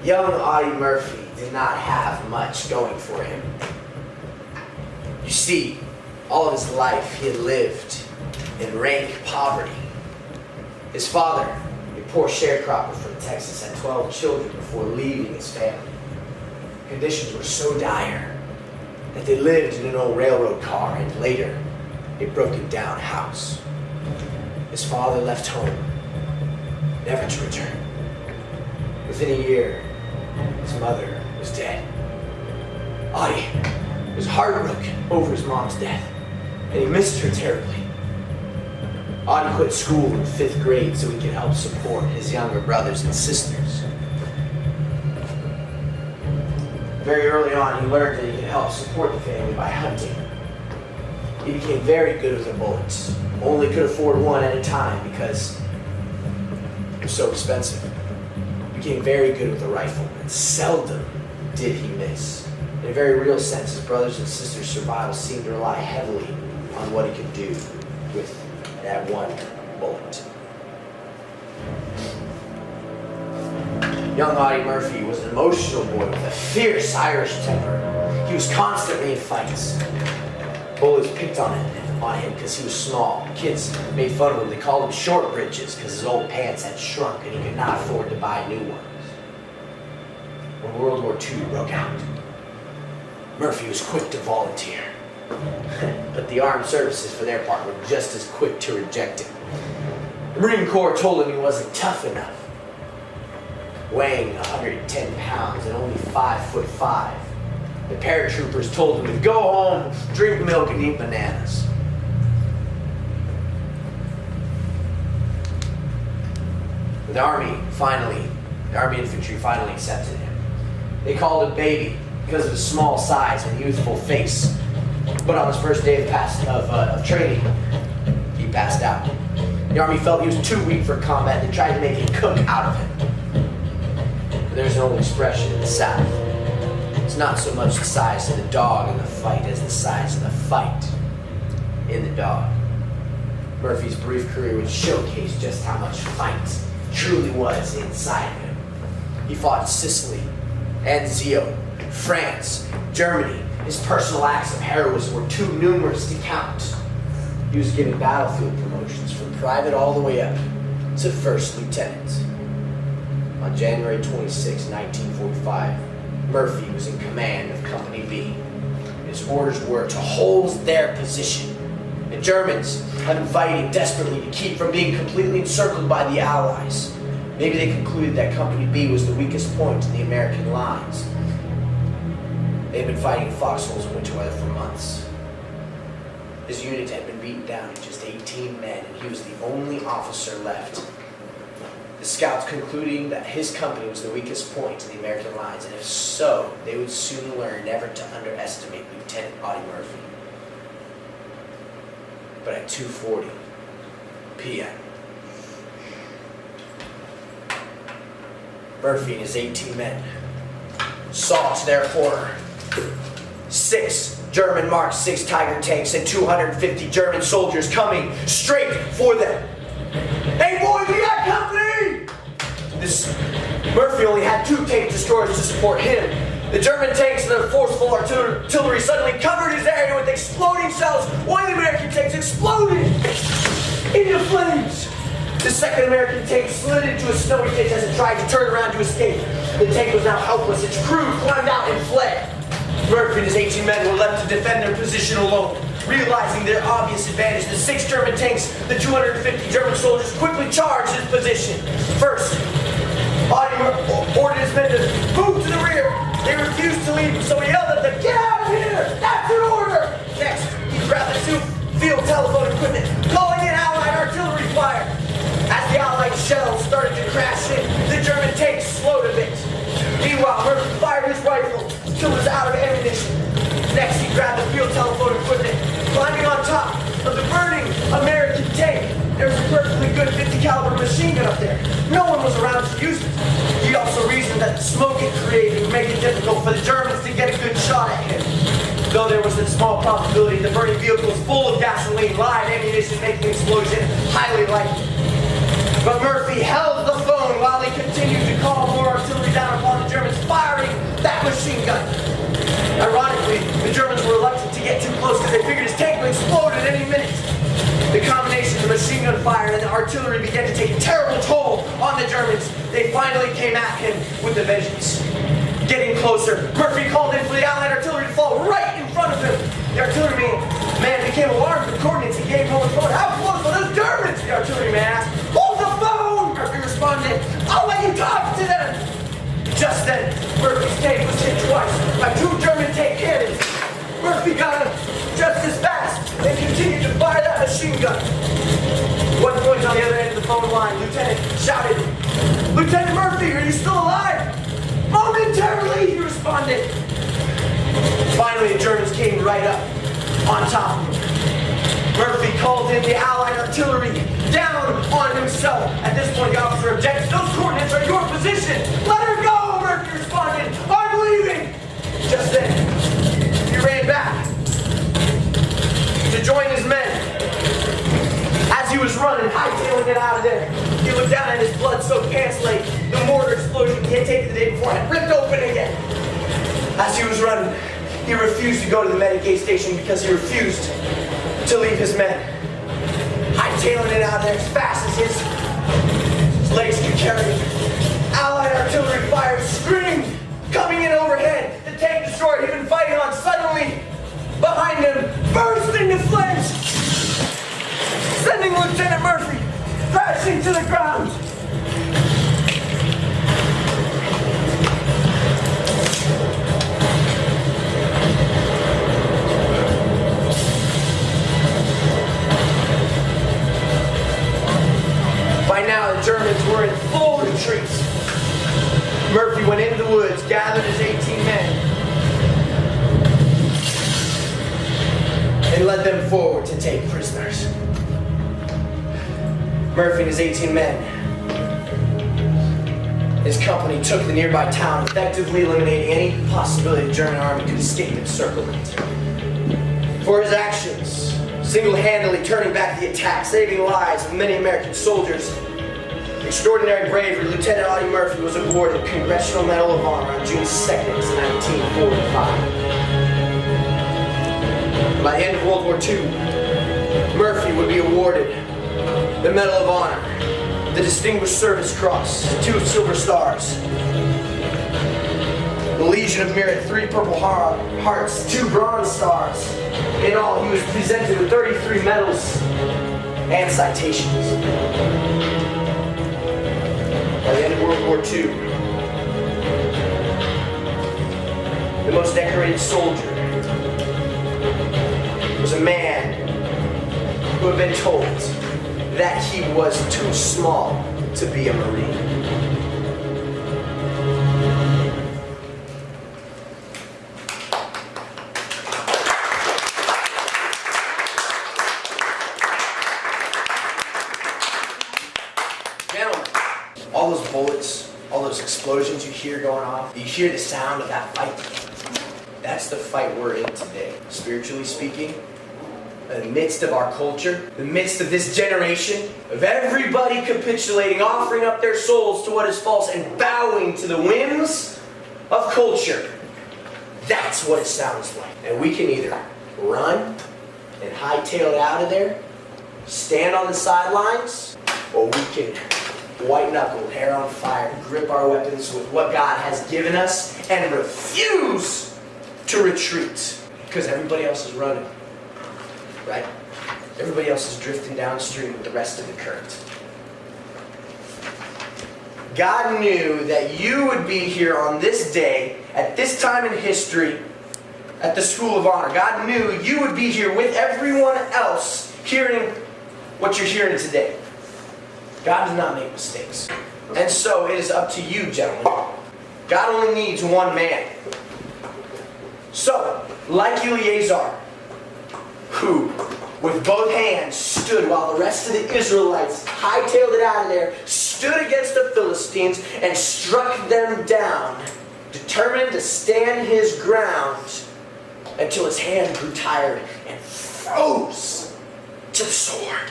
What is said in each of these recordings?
Young Audie Murphy did not have much going for him. You see, all of his life he had lived in rank poverty. His father, a poor sharecropper from Texas, had 12 children before leaving his family. Conditions were so dire that they lived in an old railroad car and later a broken down house. His father left home, never to return. Within a year, his mother was dead. Audie was heartbroken over his mom's death, and he missed her terribly. Audie quit school in 5th grade so he could help support his younger brothers and sisters. Very early on, he learned that he could help support the family by hunting. He became very good with the bullets, only could afford one at a time because it was so expensive. He became very good with the rifle, and seldom did he miss. In a very real sense, his brothers and sisters' survival seemed to rely heavily on what he could do with that one bullet. Young Audie Murphy was an emotional boy with a fierce Irish temper. He was constantly in fights. Bullies picked on him because he was small. Kids made fun of him. They called him short britches because his old pants had shrunk and he could not afford to buy new ones. When World War II broke out, Murphy was quick to volunteer. But the armed services, for their part, were just as quick to reject him. The Marine Corps told him he wasn't tough enough. Weighing 110 pounds and only 5'5", the paratroopers told him to go home, drink milk, and eat bananas. The Army infantry finally accepted him. They called him Baby because of his small size and youthful face. But on his first day of training, he passed out. The Army felt he was too weak for combat and tried to make a cook out of him. But there's an old expression in the South. It's not so much the size of the dog in the fight as the size of the fight in the dog. Murphy's brief career would showcase just how much fight truly was inside of him. He fought in Sicily, Anzio, France, Germany. His personal acts of heroism were too numerous to count. He was given battlefield promotions from private all the way up to first lieutenant. On January 26, 1945, Murphy was in command of Company B. His orders were to hold their position. The Germans had been fighting desperately to keep from being completely encircled by the Allies. Maybe they concluded that Company B was the weakest point in the American lines. They had been fighting in foxholes in winter weather for months. His unit had been beaten down to just 18 men, and he was the only officer left. The scouts concluding that his company was the weakest point in the American lines, and if so, they would soon learn never to underestimate Lieutenant Audie Murphy. But at 2:40 p.m., Murphy and his 18 men saw to their horror 6 German Mark 6 Tiger tanks and 250 German soldiers coming straight for them. Hey boys, we got company! Murphy only had 2 tank destroyers to support him. The German tanks and their forceful artillery suddenly covered his area with exploding shells. One of the American tanks exploded into flames. The second American tank slid into a snowy ditch as it tried to turn around to escape. The tank was now helpless. Its crew climbed out and fled. Murphy and his 18 men were left to defend their position alone. Realizing their obvious advantage, the 6 German tanks, the 250 German soldiers quickly charged his position. First, Audie ordered his men to move to the rear. They refused to leave, so he yelled at them, "Get out of here! That's an order!" Next, he grabbed the 2 field telephone equipment, calling in Allied artillery fire. As the Allied shells started to crash in, the German tanks slowed a bit. Meanwhile, Murphy fired his rifle until it was out of ammunition. Next, he grabbed the field telephone equipment, climbing on top of the burning American tank. There was a perfectly good 50 caliber machine gun up there. No one was around to use it. He also reasoned that the smoke it created would make it difficult for the Germans to get a good shot at him. Though there was a small possibility the burning vehicle was full of gasoline, live ammunition making the explosion highly likely. But Murphy held the phone while he continued to call more artillery down upon the Germans. that machine gun. Ironically, the Germans were reluctant to get too close because they figured his tank would explode at any minute. The combination of the machine gun fire and the artillery began to take a terrible toll on the Germans. They finally came at him with a vengeance. Getting closer, Murphy called in for the Allied artillery to fall right in front of him. The artillery man became alarmed at the coordinates he gave him on the phone. How close are those Germans? The artillery man asked. Hold the phone! Murphy responded. I'll let you talk to them. Just then, Murphy's tank was hit twice by two German tank cannons. Murphy got him just as fast and continued to fire that machine gun. One point on the other end of the phone line, Lieutenant shouted, Lieutenant Murphy, are you still alive? Momentarily, he responded. Finally, the Germans came right up on top of him. Murphy called in the Allied artillery down on himself. At this point, the officer objected. Those coordinates are your position. Let her go, Murphy responded. I'm leaving. Just then, he ran back to join his men. As he was running, hightailing it out of there, he looked down at his blood-soaked pants leg. The mortar explosion he had taken the day before had ripped open again. As he was running, he refused to go to the Medicaid station because he refused to leave his men. Hightailing it out of there as fast as his legs could carry him. Allied artillery fire screamed, coming in overhead. The tank destroyer he'd been fighting on suddenly, behind him, burst into flames, sending Lieutenant Murphy crashing to the ground. By now, the Germans were in full retreat. Murphy went into the woods, gathered his 18 men, and led them forward to take prisoners. Murphy and his 18 men, his company, took the nearby town, effectively eliminating any possibility the German army could escape encirclement. For his actions, single-handedly turning back the attack, saving the lives of many American soldiers, extraordinary bravery, Lieutenant Audie Murphy was awarded the Congressional Medal of Honor on June 2nd, 1945. By the end of World War II, Murphy would be awarded the Medal of Honor, the Distinguished Service Cross, 2 Silver Stars, the Legion of Merit, 3 Purple Hearts, 2 Bronze Stars. In all, he was presented with 33 medals and citations. By the end of World War II, the most decorated soldier was a man who had been told that he was too small to be a Marine. Gentlemen, all those bullets, all those explosions you hear going off, you hear the sound of that fight. That's the fight we're in today. Spiritually speaking, in the midst of our culture, in the midst of this generation, of everybody capitulating, offering up their souls to what is false, and bowing to the whims of culture. That's what it sounds like. And we can either run and hightail it out of there, stand on the sidelines, or we can white knuckle, hair on fire, grip our weapons with what God has given us, and refuse to retreat because everybody else is running. Right? Everybody else is drifting downstream with the rest of the current. God knew that you would be here on this day, at this time in history, at the School of Honor. God knew you would be here with everyone else hearing what you're hearing today. God does not make mistakes. And so it is up to you, gentlemen. God only needs one man. So, like Eleazar, who with both hands stood while the rest of the Israelites hightailed it out of there, stood against the Philistines and struck them down, determined to stand his ground until his hand grew tired and froze to the sword.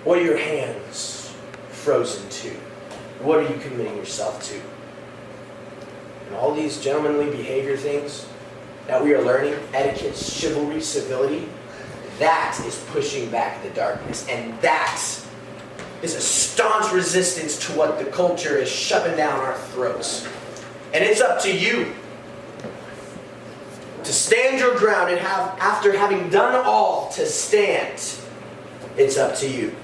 What are your hands frozen to? What are you committing yourself to? and all these gentlemanly behavior things that we are learning, etiquette, chivalry, civility, that is pushing back the darkness. And that is a staunch resistance to what the culture is shoving down our throats. And it's up to you to stand your ground and after having done all to stand, it's up to you.